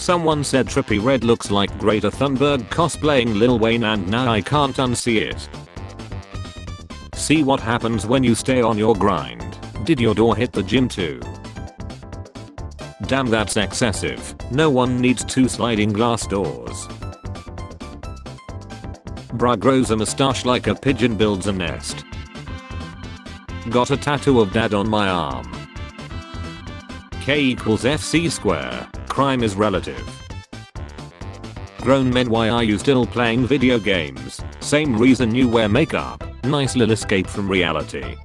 Someone said Trippie Redd looks like Greta Thunberg cosplaying Lil Wayne and now I can't unsee it. See what happens when you stay on your grind. Did your door hit the gym too? Damn, that's excessive. No one needs 2 sliding glass doors. Bra grows a mustache like a pigeon builds a nest. Got a tattoo of dad on my arm. K equals FC square. Crime is relative. Grown men, why are you still playing video games? Same reason you wear makeup. Nice little escape from reality.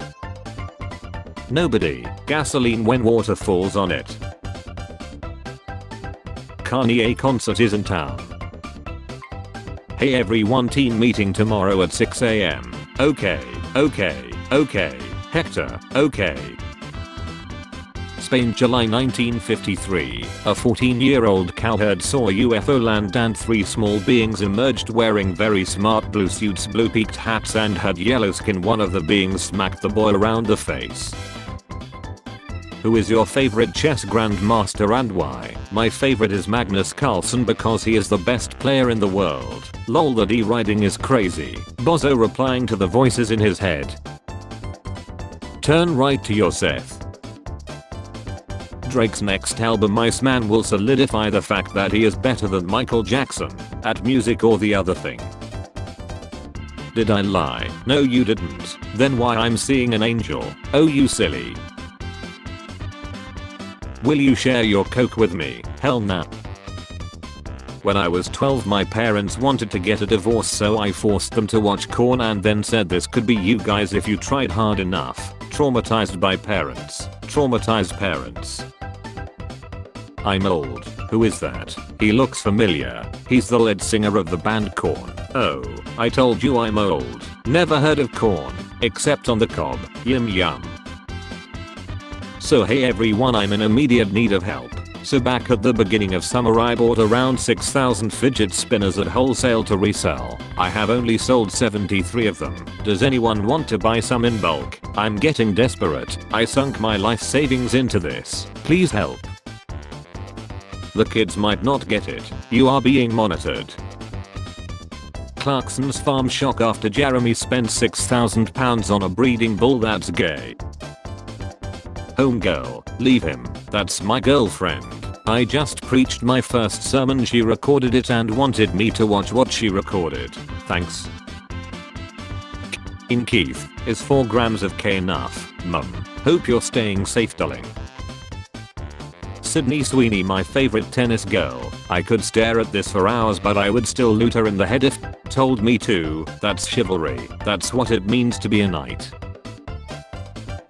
Nobody. Gasoline when water falls on it. Kanye concert is in town. Hey everyone, team meeting tomorrow at 6 AM. Okay. Hector, okay. Spain, July 1953, a 14-year-old cowherd saw a UFO land and 3 small beings emerged wearing very smart blue suits, blue peaked hats and had yellow skin. One of the beings smacked the boy around the face. Who is your favorite chess grandmaster and why? My favorite is Magnus Carlsen because he is the best player in the world. Lol, the D riding is crazy. Bozo replying to the voices in his head. Turn right to your Seth. Drake's next album Iceman will solidify the fact that he is better than Michael Jackson at music or the other thing. Did I lie? No you didn't. Then why I'm seeing an angel? Oh you silly. Will you share your coke with me? Hell nah. When I was 12 my parents wanted to get a divorce, so I forced them to watch Korn and then said this could be you guys if you tried hard enough. Traumatized by parents. Traumatized parents. I'm old. Who is that? He looks familiar. He's the lead singer of the band Korn. Oh, I told you I'm old. Never heard of Korn, except on the cob. Yum yum. So hey everyone, I'm in immediate need of help. So back at the beginning of summer I bought around 6,000 fidget spinners at wholesale to resell. I have only sold 73 of them. Does anyone want to buy some in bulk? I'm getting desperate. I sunk my life savings into this. Please help. The kids might not get it. You are being monitored. Clarkson's farm shock after Jeremy spent £6,000 on a breeding bull. That's gay. Homegirl, leave him. That's my girlfriend. I just preached my first sermon. She recorded it and wanted me to watch what she recorded. Thanks. In Keith, is 4 grams of K enough? Mum. Hope you're staying safe, darling. Sydney Sweeney, my favorite tennis girl. I could stare at this for hours but I would still loot her in the head if told me to. That's chivalry. That's what it means to be a knight.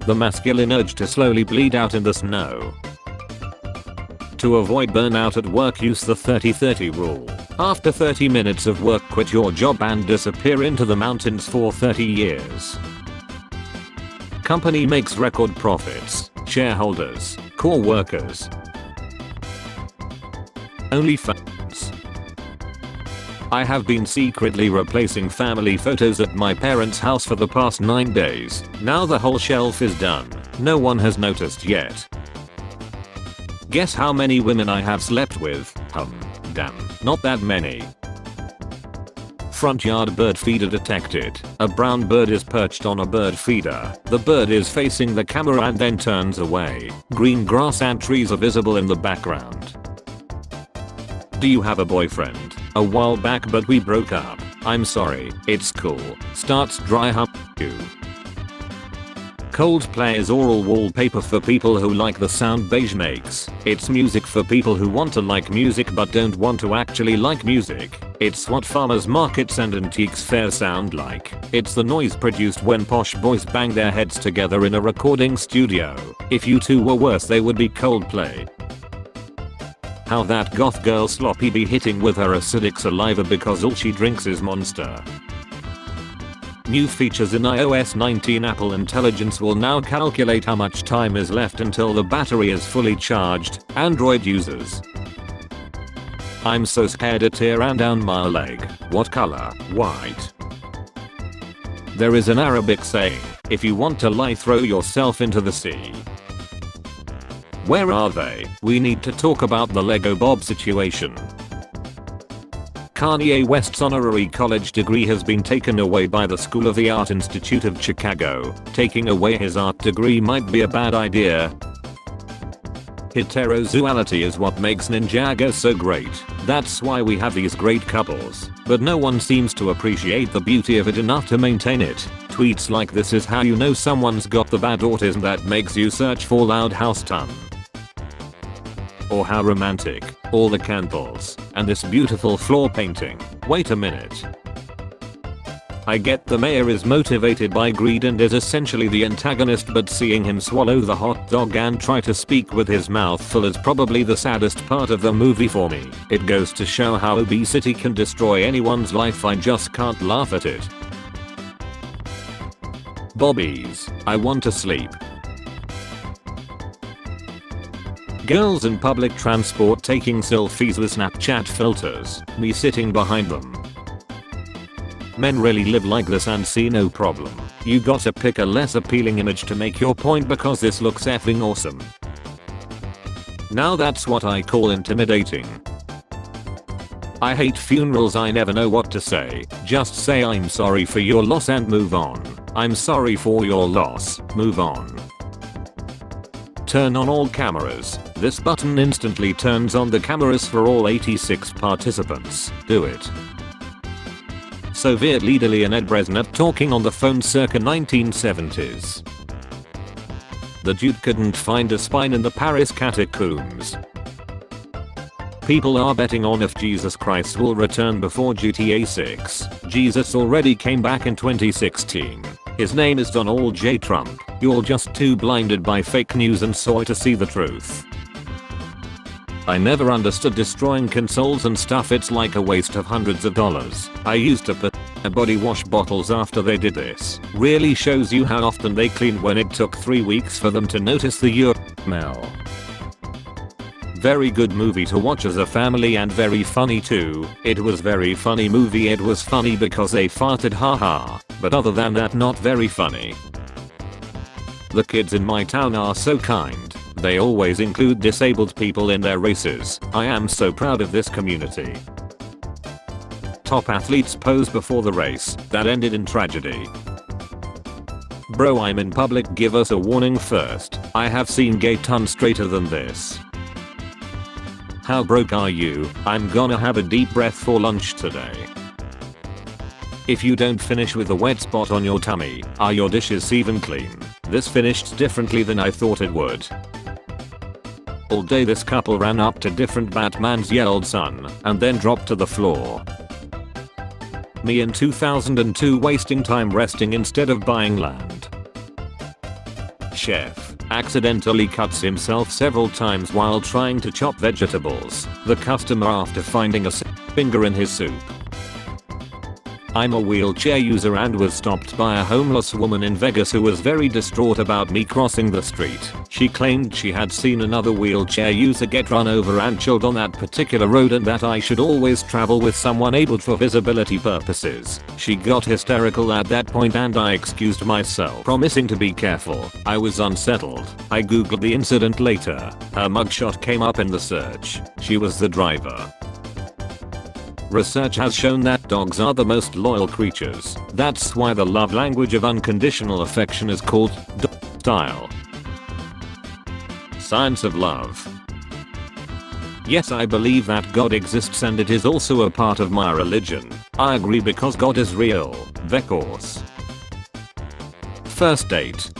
The masculine urge to slowly bleed out in the snow. To avoid burnout at work, use the 30-30 rule. After 30 minutes of work, quit your job and disappear into the mountains for 30 years. Company makes record profits. Shareholders, core workers. OnlyFans. I have been secretly replacing family photos at my parents' house for the past 9 days. Now the whole shelf is done. No one has noticed yet. Guess how many women I have slept with? Damn, not that many. Front yard bird feeder detected. A brown bird is perched on a bird feeder. The bird is facing the camera and then turns away. Green grass and trees are visible in the background. Do you have a boyfriend? A while back but we broke up. I'm sorry. It's cool. Starts dry hump you. Coldplay is oral wallpaper for people who like the sound beige makes. It's music for people who want to like music but don't want to actually like music. It's what farmers markets and antiques fairs sound like. It's the noise produced when posh boys bang their heads together in a recording studio. If you two were worse they would be Coldplay. How that goth girl sloppy be hitting with her acidic saliva because all she drinks is Monster. New features in iOS 19. Apple Intelligence will now calculate how much time is left until the battery is fully charged. Android users. I'm so scared to tear down my leg. What color? White. There is an Arabic saying, if you want to lie throw yourself into the sea. Where are they? We need to talk about the Lego Bob situation. Kanye West's honorary college degree has been taken away by the School of the Art Institute of Chicago. Taking away his art degree might be a bad idea. Heterosexuality is what makes Ninjago so great. That's why we have these great couples. But no one seems to appreciate the beauty of it enough to maintain it. Tweets like this is how you know someone's got the bad autism that makes you search for loud house tone. Or how romantic. All the candles. And this beautiful floor painting. Wait a minute. I get the mayor is motivated by greed and is essentially the antagonist, but seeing him swallow the hot dog and try to speak with his mouth full is probably the saddest part of the movie for me. It goes to show how obesity can destroy anyone's life. I just can't laugh at it. Bobbies. I want to sleep. Girls in public transport taking selfies with Snapchat filters. Me sitting behind them. Men really live like this and see no problem. You gotta pick a less appealing image to make your point because this looks effing awesome. Now that's what I call intimidating. I hate funerals. I never know what to say. Just say I'm sorry for your loss and move on. I'm sorry for your loss. Move on. Turn on all cameras. This button instantly turns on the cameras for all 86 participants. Do it. Soviet leader Leonid Brezhnev talking on the phone circa 1970s. The dude couldn't find a spine in the Paris catacombs. People are betting on if Jesus Christ will return before GTA 6. Jesus already came back in 2016. His name is Donald J. Trump. You're just too blinded by fake news and soy to see the truth. I never understood destroying consoles and stuff. It's like a waste of hundreds of dollars. I used to put body wash bottles after they did this. Really shows you how often they cleaned when it took 3 weeks for them to notice the smell. Very good movie to watch as a family and very funny too. It was very funny movie. It was funny because they farted, haha. But other than that, not very funny. The kids in my town are so kind. They always include disabled people in their races. I am so proud of this community. Top athletes pose before the race. That ended in tragedy. Bro, I'm in public. Give us a warning first. I have seen gay tons straighter than this. How broke are you? I'm gonna have a deep breath for lunch today. If you don't finish with a wet spot on your tummy, are your dishes even clean? This finished differently than I thought it would. All day this couple ran up to different Batmans, yelled son, and then dropped to the floor. Me in 2002 wasting time resting instead of buying land. Chef accidentally cuts himself several times while trying to chop vegetables. The customer after finding a finger in his soup. I'm a wheelchair user and was stopped by a homeless woman in Vegas who was very distraught about me crossing the street. She claimed she had seen another wheelchair user get run over and killed on that particular road and that I should always travel with someone abled for visibility purposes. She got hysterical at that point and I excused myself, promising to be careful. I was unsettled. I googled the incident later. Her mugshot came up in the search. She was the driver. Research has shown that dogs are the most loyal creatures. That's why the love language of unconditional affection is called dog style. Science of love. Yes, I believe that God exists and it is also a part of my religion. I agree because God is real, of course. First date.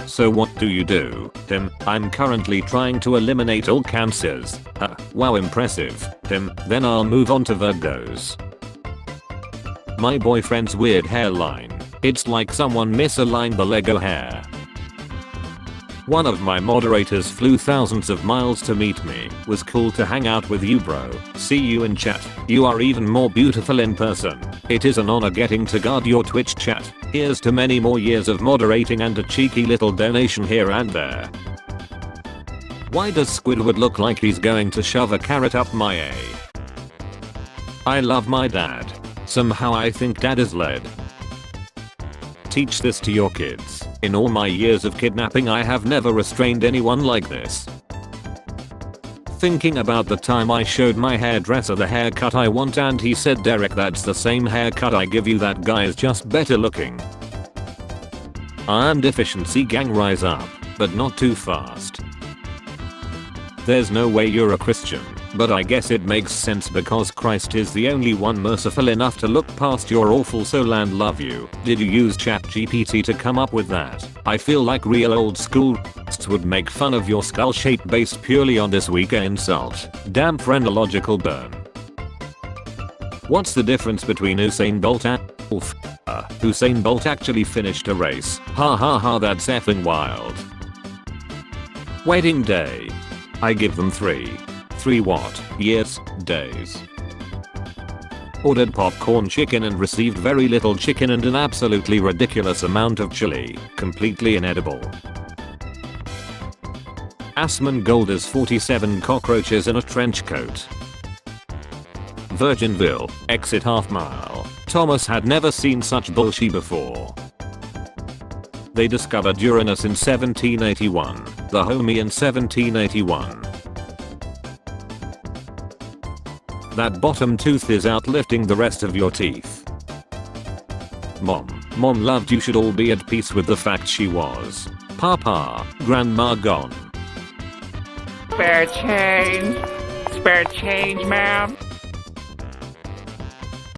So what do you do? Tim, I'm currently trying to eliminate all cancers. Wow, impressive. Tim, then I'll move on to Virgos. My boyfriend's weird hairline. It's like someone misaligned the Lego hair. One of my moderators flew thousands of miles to meet me. Was cool to hang out with you, bro. See you in chat. You are even more beautiful in person. It is an honor getting to guard your Twitch chat. Here's to many more years of moderating and a cheeky little donation here and there. Why does Squidward look like he's going to shove a carrot up my A? I love my dad. Somehow I think dad is led. Teach this to your kids. In all my years of kidnapping I have never restrained anyone like this. Thinking about the time I showed my hairdresser the haircut I want and he said, Derek, that's the same haircut I give you, that guy is just better looking. Iron deficiency gang, rise up, but not too fast. There's no way you're a Christian, but I guess it makes sense because Christ is the only one merciful enough to look past your awful soul and love you. Did you use ChatGPT to come up with that? I feel like real old school would make fun of your skull shape based purely on this weaker insult. Damn phrenological burn. What's the difference between Usain Bolt and Usain Bolt actually finished a race. Ha ha ha, that's effing wild. Wedding day. I give them 3 what? Years, days. Ordered popcorn chicken and received very little chicken and an absolutely ridiculous amount of chili. Completely inedible. Assman Golders 47 cockroaches in a trench coat. Virginville, exit half mile. Thomas had never seen such bullshit before. They discovered Uranus in 1781, the homie in 1781. That bottom tooth is outlifting the rest of your teeth. Mom loved you, should all be at peace with the fact she was. Papa, grandma gone. Spare change, ma'am.